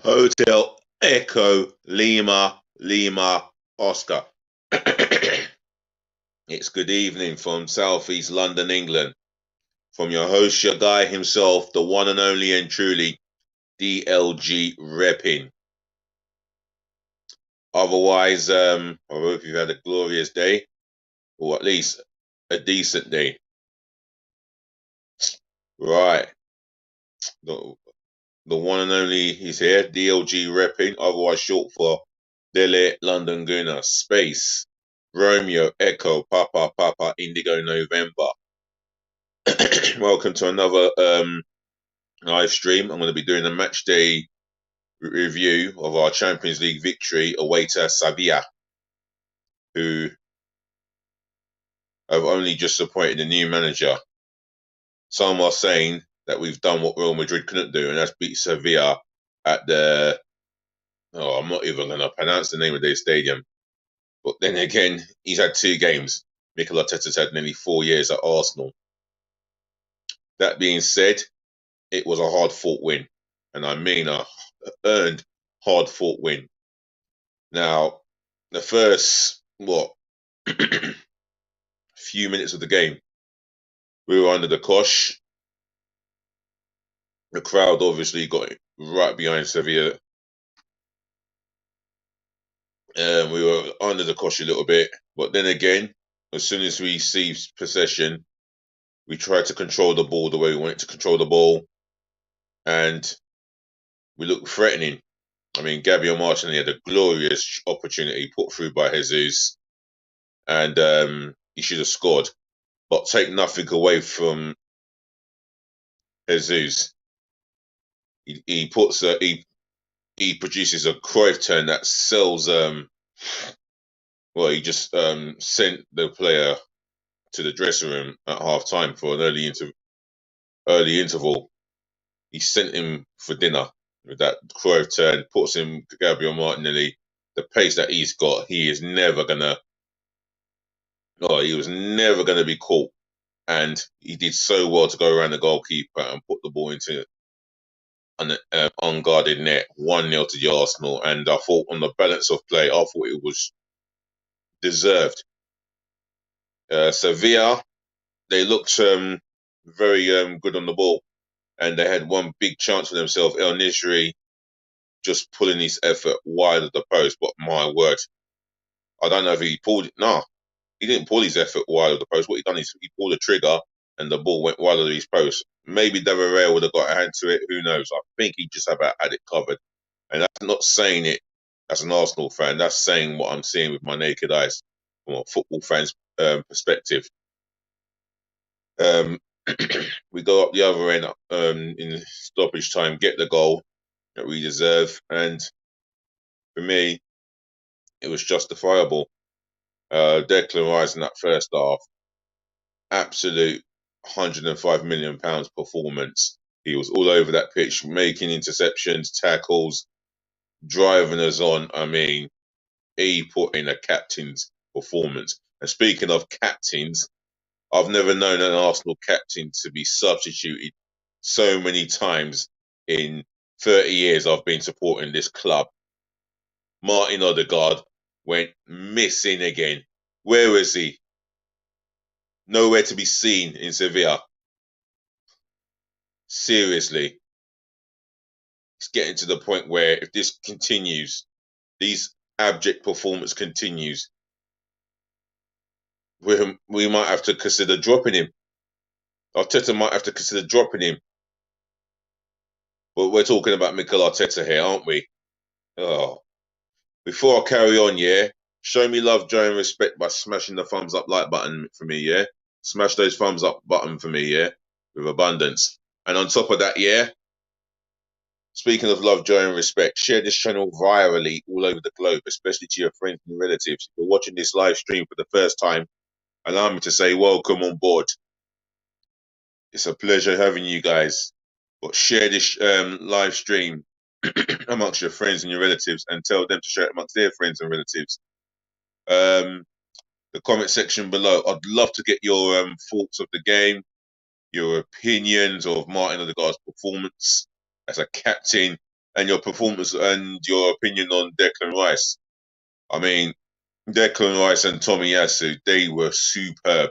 Hotel Echo Lima Lima Oscar. It's good evening from Southeast London, England. From your host, your guy himself, the one and only and truly DLG repping. Otherwise, I hope you've had a glorious day, or at least a decent day. Right. The, the one and only is here, DLG repping, otherwise short for Dele London Gunner Space. Romeo Echo Papa Papa Indigo November. Welcome to another live stream. I'm going to be doing a match day review of our Champions League victory away to Sevilla, who have only just appointed a new manager. Some are saying that we've done what Real Madrid couldn't do, and that's beat Sevilla at the... Oh, I'm not even going to pronounce the name of their stadium. But then again, he's had 2 games. Mikel Arteta's had nearly 4 years at Arsenal. That being said, it was a hard-fought win. And I mean a earned, hard-fought win. Now, the first, few minutes of the game, we were under the cosh. The crowd obviously got right behind Sevilla. We were under the cosh a little bit. But then again, as soon as we received possession, we tried to control the ball the way we wanted to control the ball. And we looked threatening. I mean, Gabriel Martinelli had a glorious opportunity put through by Jesus. And he should have scored. But take nothing away from Jesus. He produces a Cruyff turn that sells. He just sent the player to the dressing room at half time for an early interval. He sent him for dinner with that Cruyff turn. Puts him Gabriel Martinelli. The pace that he's got, he was never gonna be caught. And he did so well to go around the goalkeeper and put the ball into an unguarded net, 1-0 to the Arsenal. And I thought on the balance of play, I thought it was deserved. Sevilla, they looked very good on the ball. And they had one big chance for themselves. El Nisri just pulling his effort wide of the post. But my word, I don't know if he pulled it. No, he didn't pull his effort wide of the post. What he done is he pulled the trigger and the ball went wide of his post. Maybe Devereux would have got a hand to it. Who knows? I think he just about had it covered. And that's not saying it as an Arsenal fan. That's saying what I'm seeing with my naked eyes from a football fan's perspective. We go up the other end in stoppage time, get the goal that we deserve. And for me, it was justifiable. Declan Rice in that first half, absolute £105 million performance. He was all over that pitch, making interceptions, tackles, driving us on. I mean, he put in a captain's performance. And speaking of captains, I've never known an Arsenal captain to be substituted so many times in 30 years I've been supporting this club. Martin Odegaard went missing again. Where is he? Nowhere to be seen in Sevilla. Seriously. It's getting to the point where if this continues, these abject performance continues, we might have to consider dropping him. Arteta might have to consider dropping him. But we're talking about Mikel Arteta here, aren't we? Oh. Before I carry on, show me love, joy, and respect by smashing the thumbs up like button for me, Smash those thumbs up button for me, with abundance. And on top of that, speaking of love, joy, and respect, share this channel virally all over the globe, especially to your friends and relatives. If you're watching this live stream for the first time, allow me to say welcome on board. It's a pleasure having you guys. But share this live stream amongst your friends and your relatives and tell them to share it amongst their friends and relatives. The comment section below, I'd love to get your thoughts of the game, your opinions of Martin Odegaard's performance as a captain, and your performance and your opinion on Declan Rice. I mean, Declan Rice and Tomiyasu, they were superb.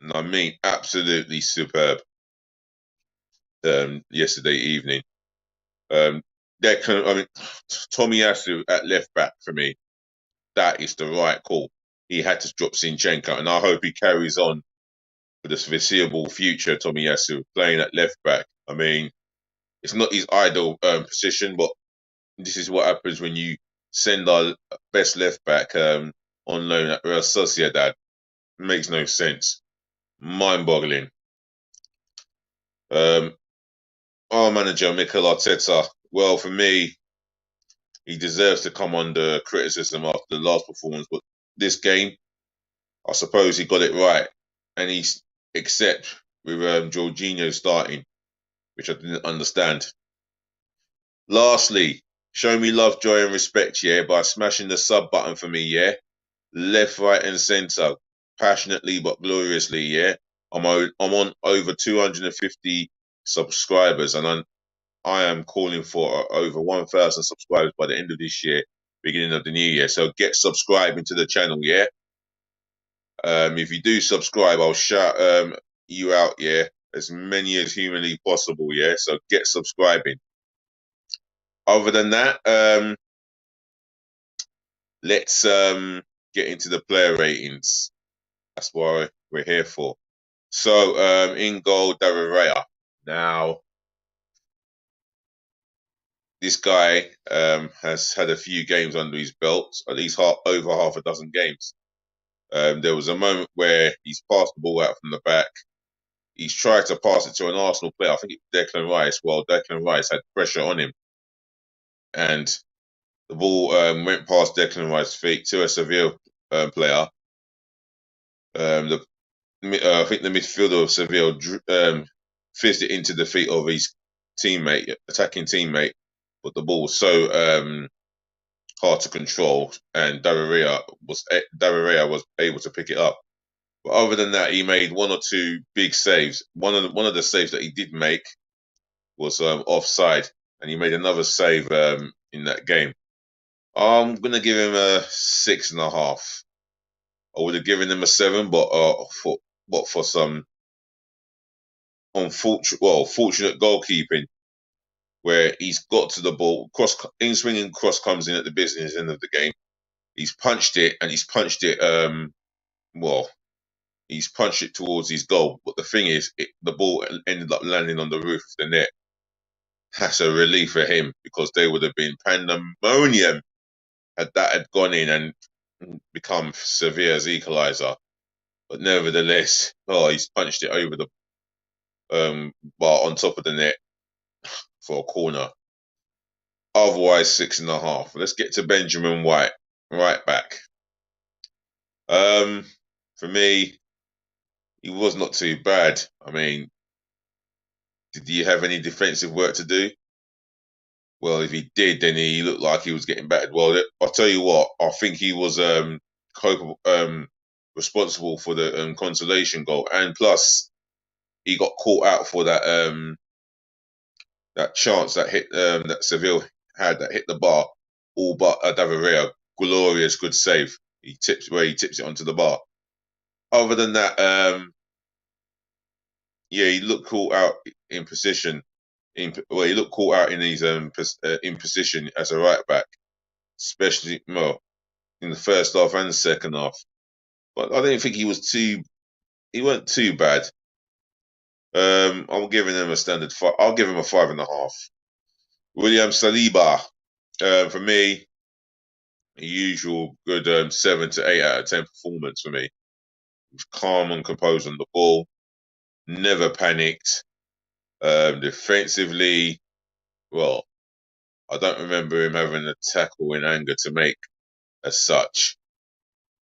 And I mean, absolutely superb yesterday evening. Um, Declan, I mean, Tomiyasu at left back for me, that is the right call. He had to drop Zinchenko, and I hope he carries on for the foreseeable future. Tomiyasu playing at left back. I mean, it's not his ideal position, but this is what happens when you send our best left back on loan at Real Sociedad. It makes no sense. Mind-boggling. Um, our manager, Mikel Arteta, well, for me, he deserves to come under criticism after the last performance, but this game, I suppose he got it right. And he's except with Jorginho starting, which I didn't understand. Lastly, show me love, joy, and respect, yeah, by smashing the sub button for me, yeah. Left, right, and centre, passionately but gloriously, yeah. I'm on over 250 subscribers, and I am calling for over 1,000 subscribers by the end of this year, beginning of the new year. So get subscribing to the channel, yeah. If you do subscribe, I'll shout you out, yeah, as many as humanly possible, yeah. So get subscribing. Other than that, let's get into the player ratings. That's what we're here for. So in goal, David. Now, this guy has had a few games under his belt, at least over half a dozen games. There was a moment where he's passed the ball out from the back. He's tried to pass it to an Arsenal player. I think it was Declan Rice. Well, Declan Rice had pressure on him, and the ball went past Declan Rice's feet to a Sevilla player. I think the midfielder of Sevilla fizzed it into the feet of his attacking teammate, but the ball was so hard to control, and David was able to pick it up. But other than that, he made one or two big saves. One of the saves that he did make was offside, and he made another save in that game. I'm gonna give him a 6.5. I would have given him a 7, but for some fortunate goalkeeping, where he's got to the ball, in-swinging cross comes in at the business end of the game. He's punched it, and he's punched it he's punched it towards his goal. But the thing is, the ball ended up landing on the roof of the net. That's a relief for him, because they would have been pandemonium had that had gone in and become Sevilla's equaliser. But nevertheless, he's punched it over the bar on top of the net for a corner. Otherwise, 6.5. Let's get to Benjamin White, right back. For me, he was not too bad. I mean, did he have any defensive work to do? Well, if he did, then he looked like he was getting battered. Well, I'll tell you what, I think he was responsible for the consolation goal, and plus he got caught out for that that chance that hit that Seville had that hit the bar, all but David Rea. Glorious, good save. He tips it onto the bar. Other than that, he looked caught out in position. He looked caught out in his in position as a right back, especially in the first half and the second half. But I didn't think he weren't too bad. I'm giving him a standard 5. I'll give him a 5.5. William Saliba, for me, a usual good 7 to 8 out of 10 performance for me. He was calm and composed on the ball, never panicked. Defensively, well, I don't remember him having a tackle in anger to make as such.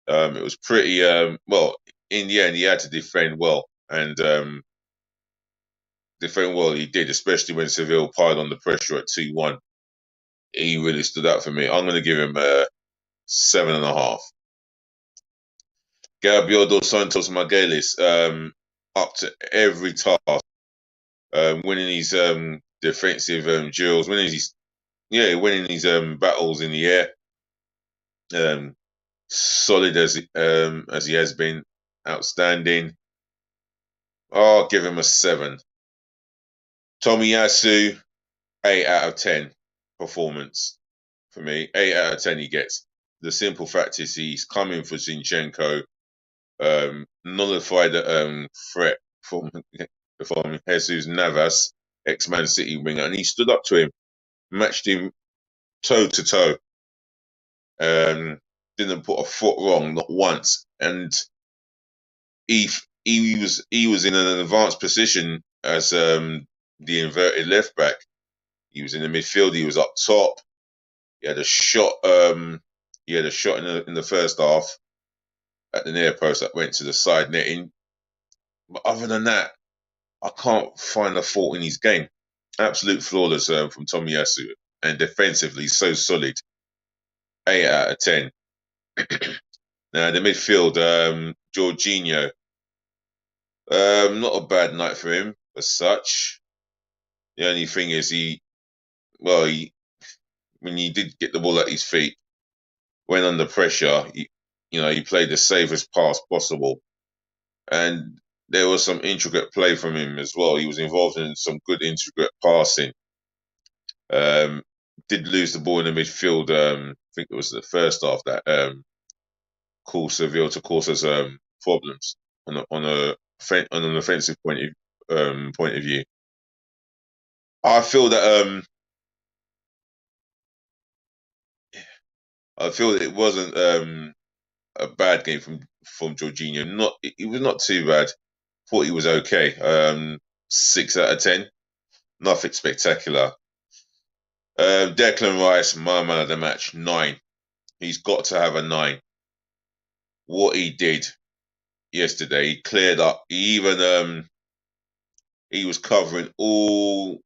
It was pretty, in the end, he had to defend well, and defend well he did, especially when Seville piled on the pressure at 2-1. He really stood out for me. I'm going to give him a 7.5. Gabriel dos Santos Magalhães, up to every task, winning his defensive duels, winning his yeah, winning his battles in the air. Solid as he has been, outstanding. I'll give him a 7. Tomiyasu, 8 out of 10 performance for me. 8 out of 10 he gets. The simple fact is he's coming for Zinchenko, nullified the threat from Jesus Navas, ex-Man City winger, and he stood up to him, matched him toe to toe, didn't put a foot wrong, not once, and he he was in an advanced position as the inverted left back. He was in the midfield. He was up top. He had a shot. He had a shot in the first half at the near post that went to the side netting. But other than that, I can't find a fault in his game. Absolute flawless from Tomiyasu, and defensively so solid. 8 out of 10. Now the midfield, Jorginho, not a bad night for him as such. The only thing is he when he did get the ball at his feet, when under pressure, he played the safest pass possible, and there was some intricate play from him as well. He was involved in some good intricate passing. Um, did lose the ball in the midfield. I think it was the first half that caused Sevilla to cause us problems on an offensive point of view. I feel that it wasn't a bad game from Jorginho. It was not too bad. Thought he was okay. 6 out of 10. Nothing spectacular. Declan Rice, my man of the match, 9. He's got to have a 9. What he did yesterday, he cleared up. He was covering all.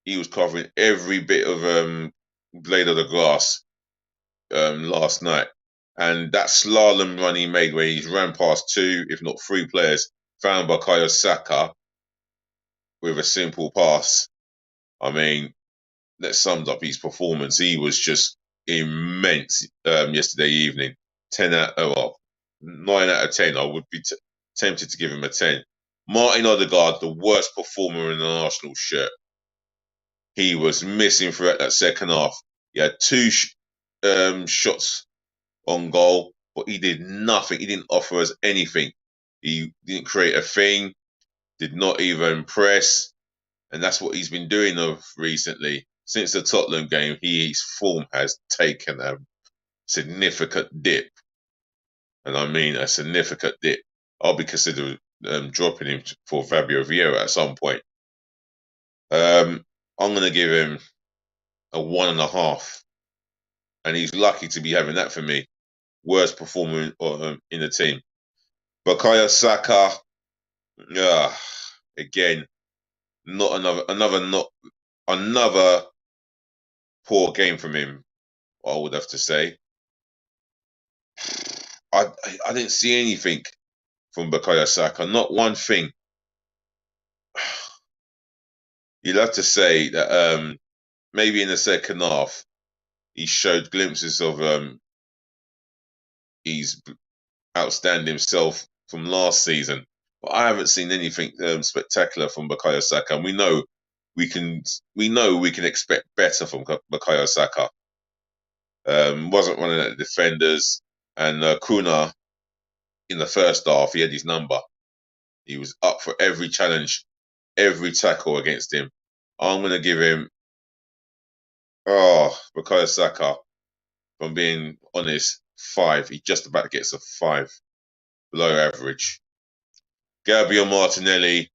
He was covering every bit of blade of the grass last night. And that slalom run he made where he's ran past 2, if not 3 players, found Bukayo Saka with a simple pass. I mean, that sums up his performance. He was just immense yesterday evening. 9 out of 10. I would be tempted to give him a 10. Martin Odegaard, the worst performer in an Arsenal shirt. He was missing throughout that second half. He had 2 shots on goal, but he did nothing. He didn't offer us anything. He didn't create a thing, did not even press. And that's what he's been doing recently. Since the Tottenham game, his form has taken a significant dip. And I mean a significant dip. I'll be considering dropping him for Fabio Vieira at some point. I'm going to give him a 1.5. And he's lucky to be having that for me. Worst performer in the team. Bukayo Saka, again, not another poor game from him, I would have to say. I didn't see anything from Bukayo Saka, not one thing. You'd have to say that maybe in the second half he showed glimpses of his outstanding self from last season, but I haven't seen anything spectacular from Bukayo Saka. And we know we can expect better from Bukayo Saka. Wasn't running at the defenders, and Kuna in the first half he had his number. He was up for every challenge, every tackle against him. I'm going to give him, Bukayo Saka, if I'm being honest, 5. He just about gets a 5, below average. Gabriel Martinelli,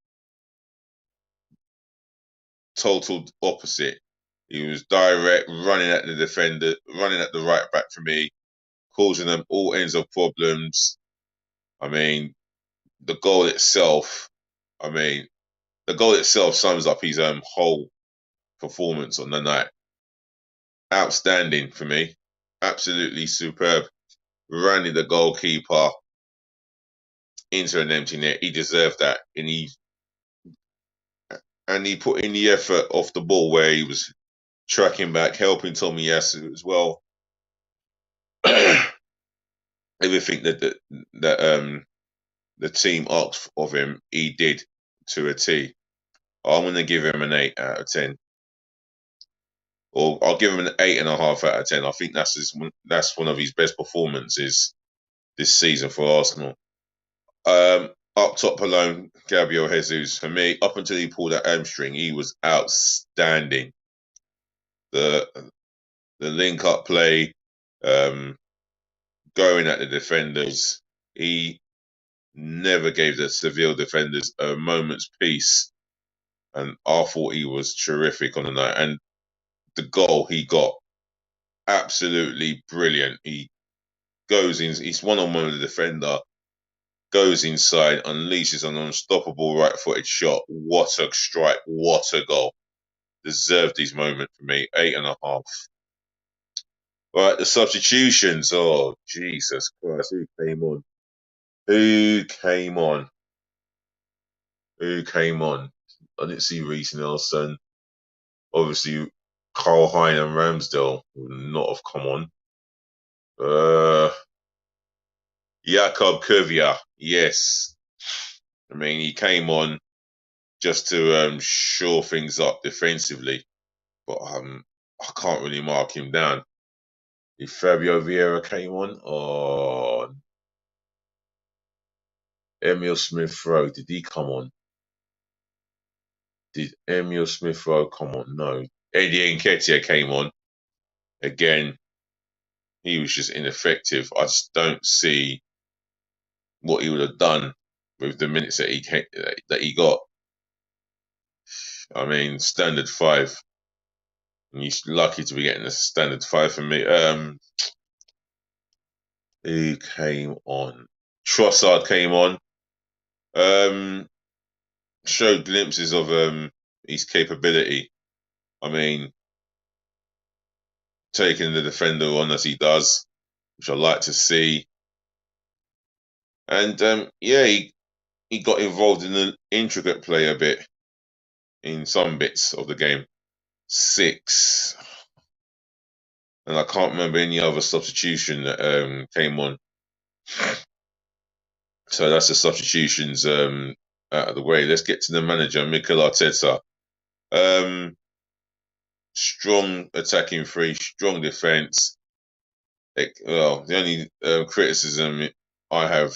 total opposite. He was direct, running at the defender, running at the right back for me, causing them all ends of problems. I mean, the goal itself sums up his whole performance on the night. Outstanding for me. Absolutely superb. Randy, the goalkeeper, into an empty net. He deserved that. And he put in the effort off the ball where he was tracking back, helping Tomiyasu as well. Everything that the team asked of him, he did to a T. I'm going to give him an 8 out of 10, or I'll give him an 8.5 out of 10. I think that's one of his best performances this season for Arsenal. Up top alone, Gabriel Jesus. For me, up until he pulled that hamstring, he was outstanding. The link up play, um, going at the defenders, he never gave the Seville defenders a moment's peace. And I thought he was terrific on the night. And the goal he got, absolutely brilliant. He goes in, he's one-on-one with the defender, goes inside, unleashes an unstoppable right-footed shot. What a strike, what a goal. Deserved his moment for me, 8.5. Right, the substitutions. Oh, Jesus Christ, who came on? Who came on? Who came on? I didn't see Reece Nelson. Obviously, Carl Hein and Ramsdale would not have come on. Jakob Kurvia, yes. I mean, he came on just to shore things up defensively, but I can't really mark him down. If Fabio Vieira came on, or Emil Smith Rowe, did he come on? Did Emil Smith Rowe come on? No. Eddie Nketiah came on. Again, he was just ineffective. I just don't see what he would have done with the minutes that he got. I mean, standard 5. And he's lucky to be getting a standard 5 from me. Who came on? Trossard came on. Showed glimpses of his capability. I mean, taking the defender on as he does, which I like to see. And yeah, he got involved in the intricate play a bit in some bits of the game. 6. And I can't remember any other substitution that came on. So that's the substitutions out of the way. Let's get to the manager, Mikel Arteta. Strong attacking three, strong defence. Well, the only criticism I have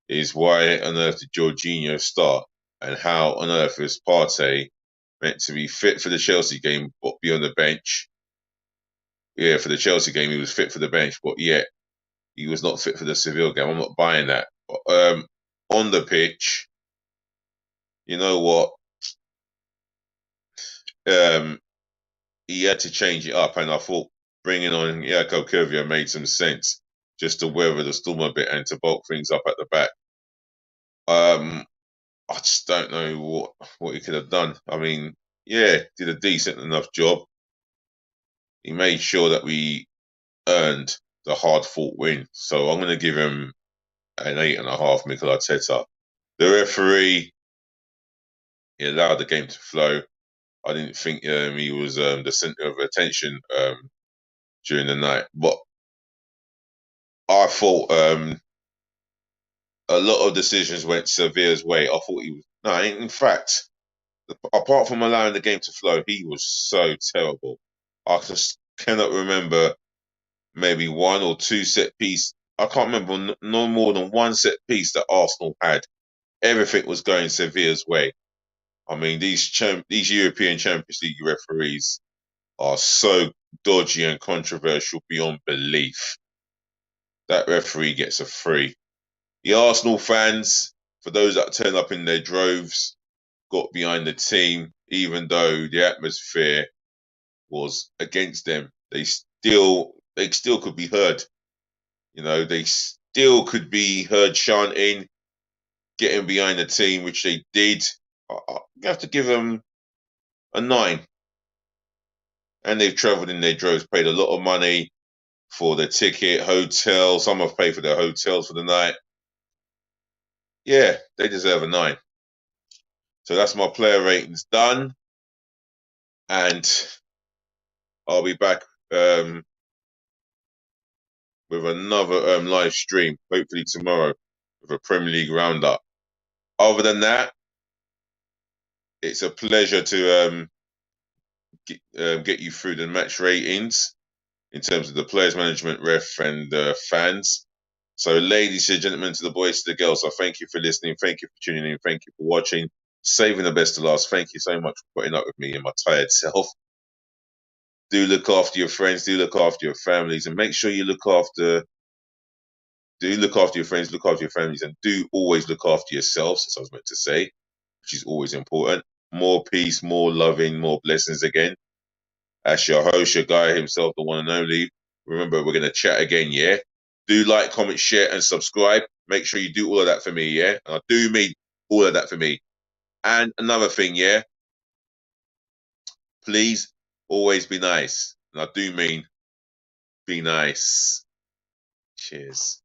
is why on earth did Jorginho start, and how on earth is Partey meant to be fit for the Chelsea game but be on the bench? Yeah, for the Chelsea game he was fit for the bench, but yet he was not fit for the Seville game. I'm not buying that. But, on the pitch, you know what? He had to change it up, and I thought bringing on Jakob Kurvia made some sense, just to weather the storm a bit and to bulk things up at the back. I just don't know what he could have done. I mean, yeah, did a decent enough job. He made sure that we earned the hard-fought win. So I'm going to give him an 8.5, Mikel Arteta. The referee, he allowed the game to flow. I didn't think he was the centre of attention during the night. But I thought a lot of decisions went Sevilla's way. I thought he was... No, in fact, apart from allowing the game to flow, he was so terrible. I just cannot remember maybe one or two set piece. I can't remember no more than one set piece that Arsenal had. Everything was going Sevilla's way. I mean, these European Champions League referees are so dodgy and controversial beyond belief. That referee gets a free. The Arsenal fans, for those that turn up in their droves, got behind the team, even though the atmosphere was against them. They still could be heard. You know, they still could be heard chanting, getting behind the team, which they did. You have to give them a 9. And they've travelled in their droves, paid a lot of money for their ticket, hotel. Some have paid for their hotels for the night. Yeah, they deserve a 9. So that's my player ratings done. and I'll be back with another live stream, hopefully tomorrow, with a Premier League roundup. Other than that, it's a pleasure to get you through the match ratings in terms of the players, management, ref, and fans. So, ladies and gentlemen, to the boys, to the girls, I thank you for listening. Thank you for tuning in. Thank you for watching. Saving the best to last. Thank you so much for putting up with me and my tired self. Do look after your friends. Do look after your families, and make sure you look after. Do look after your friends. Look after your families, and do always look after yourselves, as I was meant to say, which is always important. More peace, more loving, more blessings again. As your host, your guy himself, the one and only. Remember, we're going to chat again, yeah? Do like, comment, share, and subscribe. Make sure you do all of that for me, yeah? And I do mean all of that for me. And another thing, yeah? Please always be nice. And I do mean be nice. Cheers.